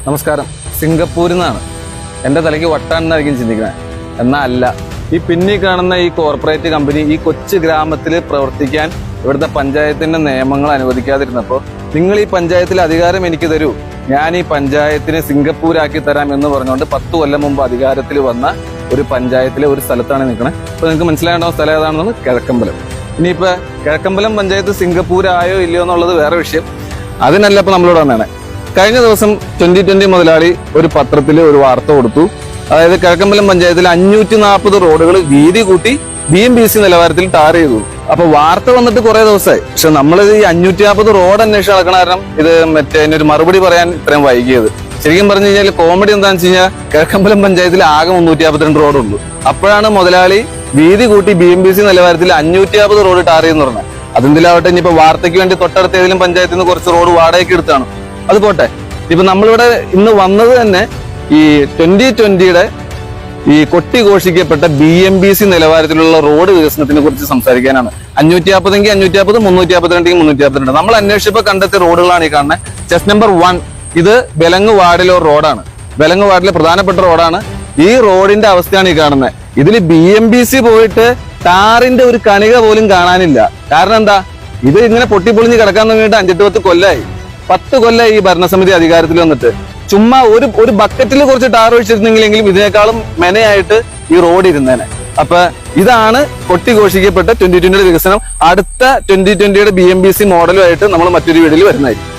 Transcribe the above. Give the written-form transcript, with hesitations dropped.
നമസ്കാരം. സിംഗപ്പൂരിൽ നിന്നാണ്. എൻ്റെ തലയ്ക്ക് വട്ടാണെന്നായിരിക്കും ചിന്തിക്കുന്നത്. എന്നാൽ അല്ല. ഈ പിന്നീ കാണുന്ന ഈ കോർപ്പറേറ്റ് കമ്പനി ഈ കൊച്ചു ഗ്രാമത്തിൽ പ്രവർത്തിക്കാൻ ഇവിടുത്തെ പഞ്ചായത്തിന്റെ നിയമങ്ങൾ അനുവദിക്കാതിരുന്നപ്പോൾ നിങ്ങൾ ഈ പഞ്ചായത്തിൽ അധികാരം എനിക്ക് തരൂ, ഞാൻ ഈ പഞ്ചായത്തിനെ സിംഗപ്പൂരാക്കി തരാം എന്ന് പറഞ്ഞുകൊണ്ട് 10 കൊല്ലം മുമ്പ് അധികാരത്തിൽ വന്ന ഒരു പഞ്ചായത്തിലെ ഒരു സ്ഥലത്താണ് നിൽക്കുന്നത്. അപ്പൊ നിങ്ങൾക്ക് മനസ്സിലാകേണ്ട സ്ഥലം ഏതാണെന്ന് കിഴക്കമ്പലം. ഇനിയിപ്പോ കിഴക്കമ്പലം പഞ്ചായത്ത് സിംഗപ്പൂരായോ ഇല്ലയോ എന്നുള്ളത് വേറെ വിഷയം. അതിനല്ല ഇപ്പൊ നമ്മളോട് വന്നതാണ്. കഴിഞ്ഞ ദിവസം 2020 മുതലാളി ഒരു പത്രത്തിൽ ഒരു വാർത്ത കൊടുത്തു. അതായത് കിഴക്കമ്പലം പഞ്ചായത്തിൽ 540 റോഡുകൾ വീതി കൂട്ടി BMBC നിലവാരത്തിൽ ടാർ ചെയ്തു. അപ്പൊ വാർത്ത വന്നിട്ട് കുറെ ദിവസമായി. പക്ഷെ നമ്മളിത് ഈ 540 റോഡ് അന്വേഷിച്ച് നടക്കണ കാരണം ഇത് അതിനൊരു മറുപടി പറയാൻ ഇത്രയും വൈകിയത്. ശരിക്കും പറഞ്ഞു കഴിഞ്ഞാൽ കോമഡി എന്താണെന്ന് വെച്ച് കഴിഞ്ഞാൽ കിഴക്കമ്പലം പഞ്ചായത്തിൽ ആകെ 352 റോഡുള്ളൂ. അപ്പോഴാണ് മുതലാളി വീതി കൂട്ടി BMBC നിലവാരത്തിൽ 540 റോഡ് ടാർ ചെയ്യുന്ന പറഞ്ഞത്. അതെന്തിലാവട്ടെ, ഇനിയിപ്പോ വാർത്തയ്ക്ക് വേണ്ടി തൊട്ടടുത്ത ഏതെങ്കിലും പഞ്ചായത്തിൽ നിന്ന് കുറച്ച് റോഡ് വാടകയ്ക്ക് എടുത്താണ്. അത് പോട്ടെ. ഇപ്പൊ നമ്മളിവിടെ ഇന്ന് വന്നത് തന്നെ ഈ 2020 ഈ കൊട്ടിഘോഷിക്കപ്പെട്ട BMBC നിലവാരത്തിലുള്ള റോഡ് വികസനത്തിനെ കുറിച്ച് സംസാരിക്കാനാണ്. 540 എങ്കിൽ 540, 352 എങ്കിൽ 352. നമ്മൾ അന്വേഷിച്ചപ്പോ കണ്ടെത്തിയ റോഡുകളാണ് ഈ കാണുന്നത്. ചെസ് നമ്പർ 1 ഇത് വെലങ്ങ് വാർഡിലെ റോഡാണ്. വെലങ്ങ് വാർഡിലെ പ്രധാനപ്പെട്ട റോഡാണ്. ഈ റോഡിന്റെ അവസ്ഥയാണ് ഈ കാണുന്നത്. ഇതിൽ BMBC പോയിട്ട് ടാറിന്റെ ഒരു കണിക പോലും കാണാനില്ല. കാരണം എന്താ, ഇത് ഇങ്ങനെ പൊട്ടിപ്പൊളിഞ്ഞ് കിടക്കാൻ തുടങ്ങിയിട്ട് 5-10 കൊല്ലമായി. 10 കൊല്ലം ഈ ഭരണസമിതി അധികാരത്തിൽ വന്നിട്ട് ചുമ്മാ ഒരു ബക്കറ്റിൽ കുറച്ച് ടാർ ഒഴിച്ചിരുന്നെങ്കിലെങ്കിലും ഇതിനേക്കാളും മെനയായിട്ട് ഈ റോഡ് ഇരുന്നേനെ. അപ്പൊ ഇതാണ് കൊട്ടിഘോഷിക്കപ്പെട്ട 2020 വികസനം. അടുത്ത 2020 BMBC മോഡലുമായിട്ട് നമ്മൾ മറ്റൊരു വീഡിയോയിൽ വരുന്നതായിരിക്കും.